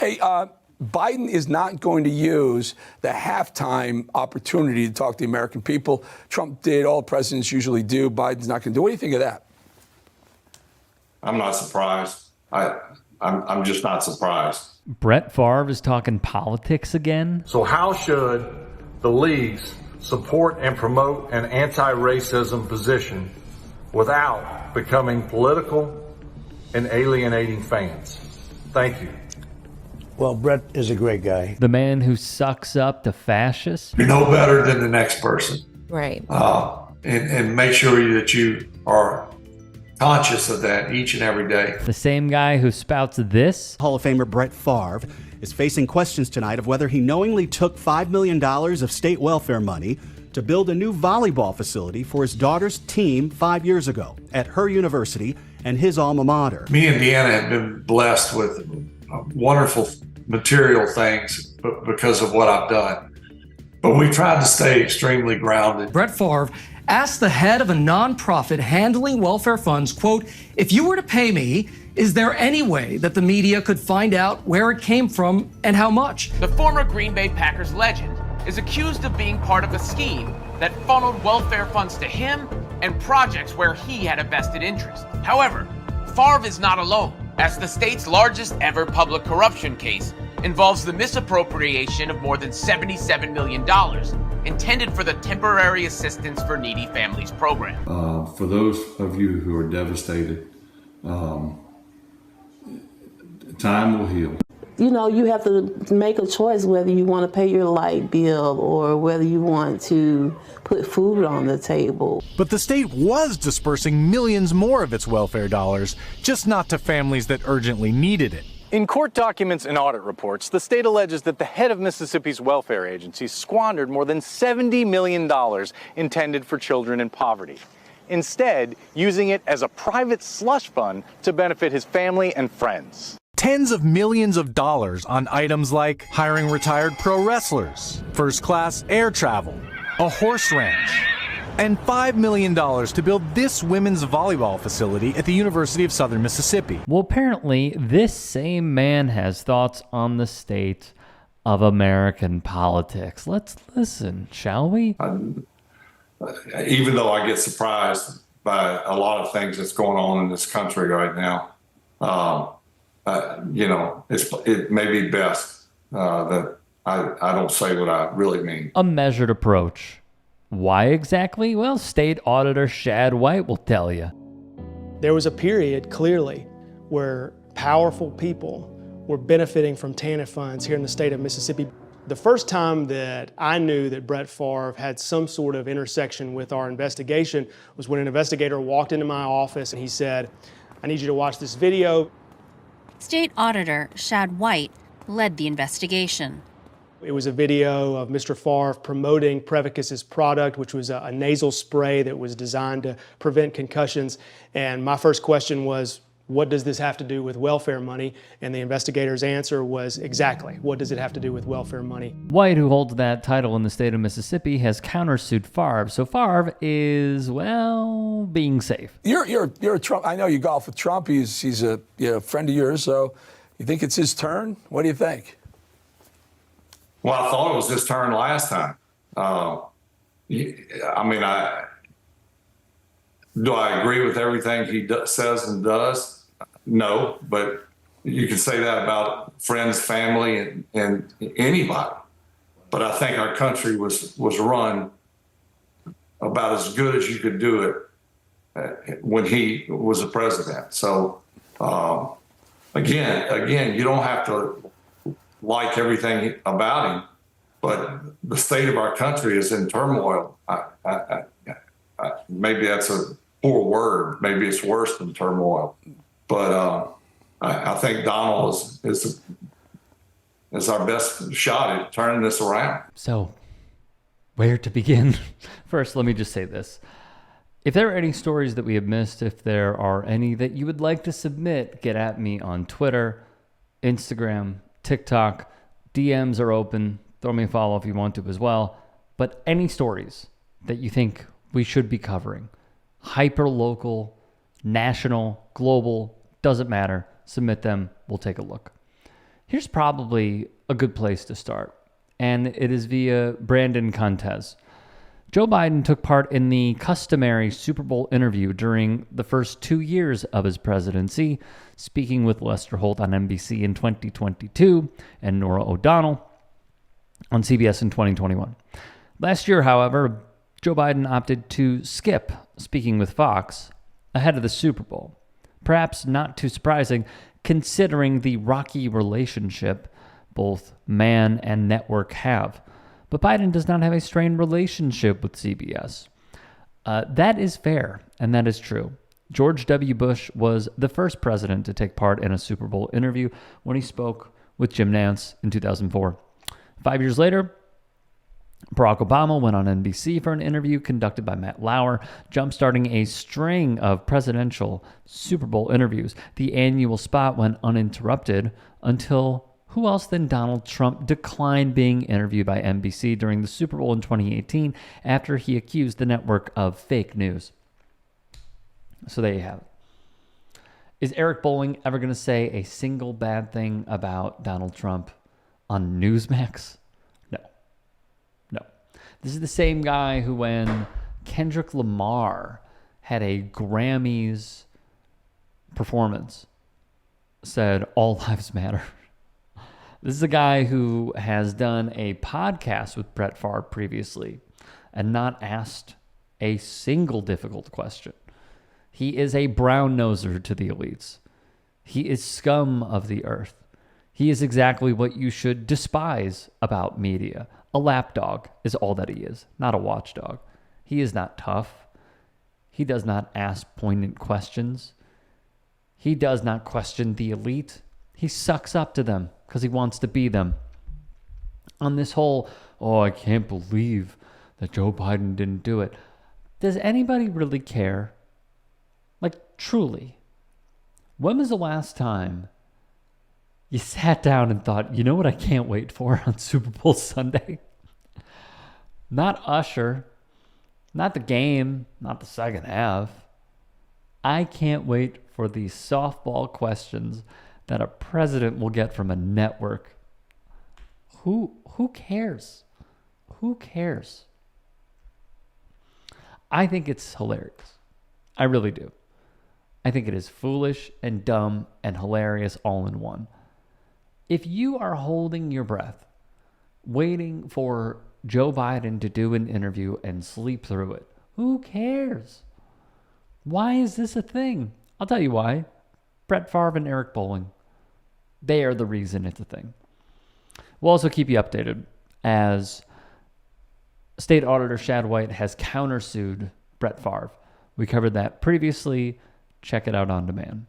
Hey, Biden is not going to use the halftime opportunity to talk to the American people. Trump did, all presidents usually do. Biden's not going to do. What do you think of that? I'm not surprised. I'm just not surprised. Brett Favre is talking politics again. So how should the leagues support and promote an anti-racism position without becoming political and alienating fans? Thank you. Well, Brett is a great guy. The man who sucks up to fascists. You're no better than the next person. Right. And make sure that you are conscious of that each and every day. The same guy who spouts this. Hall of Famer Brett Favre is facing questions tonight of whether he knowingly took $5 million of state welfare money to build a new volleyball facility for his daughter's team 5 years ago at her university and his alma mater. Me and Deanna have been blessed with wonderful material things because of what I've done. But we tried to stay extremely grounded. Brett Favre asked the head of a nonprofit handling welfare funds, quote, "If you were to pay me, is there any way that the media could find out where it came from and how much?" The former Green Bay Packers legend is accused of being part of a scheme that funneled welfare funds to him and projects where he had a vested interest. However, Favre is not alone, as the state's largest ever public corruption case involves the misappropriation of more than $77 million intended for the Temporary Assistance for Needy Families program. For those of you who are devastated, time will heal. You know, you have to make a choice whether you want to pay your light bill or whether you want to put food on the table. But the state was dispersing millions more of its welfare dollars, just not to families that urgently needed it. In court documents and audit reports, the state alleges that the head of Mississippi's welfare agency squandered more than $70 million intended for children in poverty, instead using it as a private slush fund to benefit his family and friends. Tens of millions of dollars on items like hiring retired pro wrestlers, first-class air travel, a horse ranch, and $5 million to build this women's volleyball facility at the University of Southern Mississippi. Well, apparently, this same man has thoughts on the state of American politics. Let's listen, shall we? Even though I get surprised by a lot of things that's going on in this country right now, it may be best that I don't say what I really mean. A measured approach. Why exactly? Well, State Auditor Shad White will tell you. There was a period, clearly, where powerful people were benefiting from TANF funds here in the state of Mississippi. The first time that I knew that Brett Favre had some sort of intersection with our investigation was when an investigator walked into my office and he said, "I need you to watch this video." State Auditor Shad White led the investigation. It was a video of Mr. Favre promoting Prevacus's product, which was a nasal spray that was designed to prevent concussions. And my first question was, what does this have to do with welfare money? And the investigator's answer was exactly, what does it have to do with welfare money? White, who holds that title in the state of Mississippi, has countersued Favre. So Favre is, well, being safe. You're a Trump. I know you golf with Trump. He's a friend of yours. So you think it's his turn? What do you think? Well, I thought it was his turn last time. Do I agree with everything he says and does? No, but you can say that about friends, family, and anybody. But I think our country was run about as good as you could do it when he was the president. So again, you don't have to like everything about him, but the state of our country is in turmoil. Maybe that's a poor word. Maybe it's worse than turmoil. But I think Donald is our best shot at turning this around. So, where to begin? First, let me just say this. If there are any stories that we have missed, if there are any that you would like to submit, get at me on Twitter, Instagram, TikTok. DMs are open. Throw me a follow if you want to as well. But any stories that you think we should be covering, hyper-local, national, global, doesn't matter. Submit them. We'll take a look. Here's probably a good place to start, and it is via Brandon Contes. Joe Biden took part in the customary Super Bowl interview during the first 2 years of his presidency, speaking with Lester Holt on NBC in 2022 and Norah O'Donnell on CBS in 2021. Last year, however, Joe Biden opted to skip speaking with Fox ahead of the Super Bowl. Perhaps not too surprising, considering the rocky relationship both man and network have. But Biden does not have a strained relationship with CBS. That is fair, and that is true. George W. Bush was the first president to take part in a Super Bowl interview when he spoke with Jim Nantz in 2004. 5 years later, Barack Obama went on NBC for an interview conducted by Matt Lauer, jumpstarting a string of presidential Super Bowl interviews. The annual spot went uninterrupted until who else than Donald Trump declined being interviewed by NBC during the Super Bowl in 2018 after he accused the network of fake news. So there you have it. Is Eric Bolling ever going to say a single bad thing about Donald Trump on Newsmax? No. This is the same guy who, when Kendrick Lamar had a Grammys performance, said all lives matter. This is a guy who has done a podcast with Brett Favre previously and not asked a single difficult question. He is a brown noser to the elites. He is scum of the earth. He is exactly what you should despise about media. A lapdog is all that he is, not a watchdog. He is not tough. He does not ask poignant questions. He does not question the elite. He sucks up to them because he wants to be them. On this whole, I can't believe that Joe Biden didn't do it. Does anybody really care? Like, truly. When was the last time you sat down and thought, you know what I can't wait for on Super Bowl Sunday? Not Usher, not the game, not the second half. I can't wait for these softball questions that a president will get from a network. Who cares? Who cares? I think it's hilarious. I really do. I think it is foolish and dumb and hilarious all in one. If you are holding your breath, waiting for Joe Biden to do an interview and sleep through it, who cares? Why is this a thing? I'll tell you why. Brett Favre and Eric Bolling. They are the reason it's a thing. We'll also keep you updated as State Auditor Shad White has countersued Brett Favre. We covered that previously. Check it out on demand.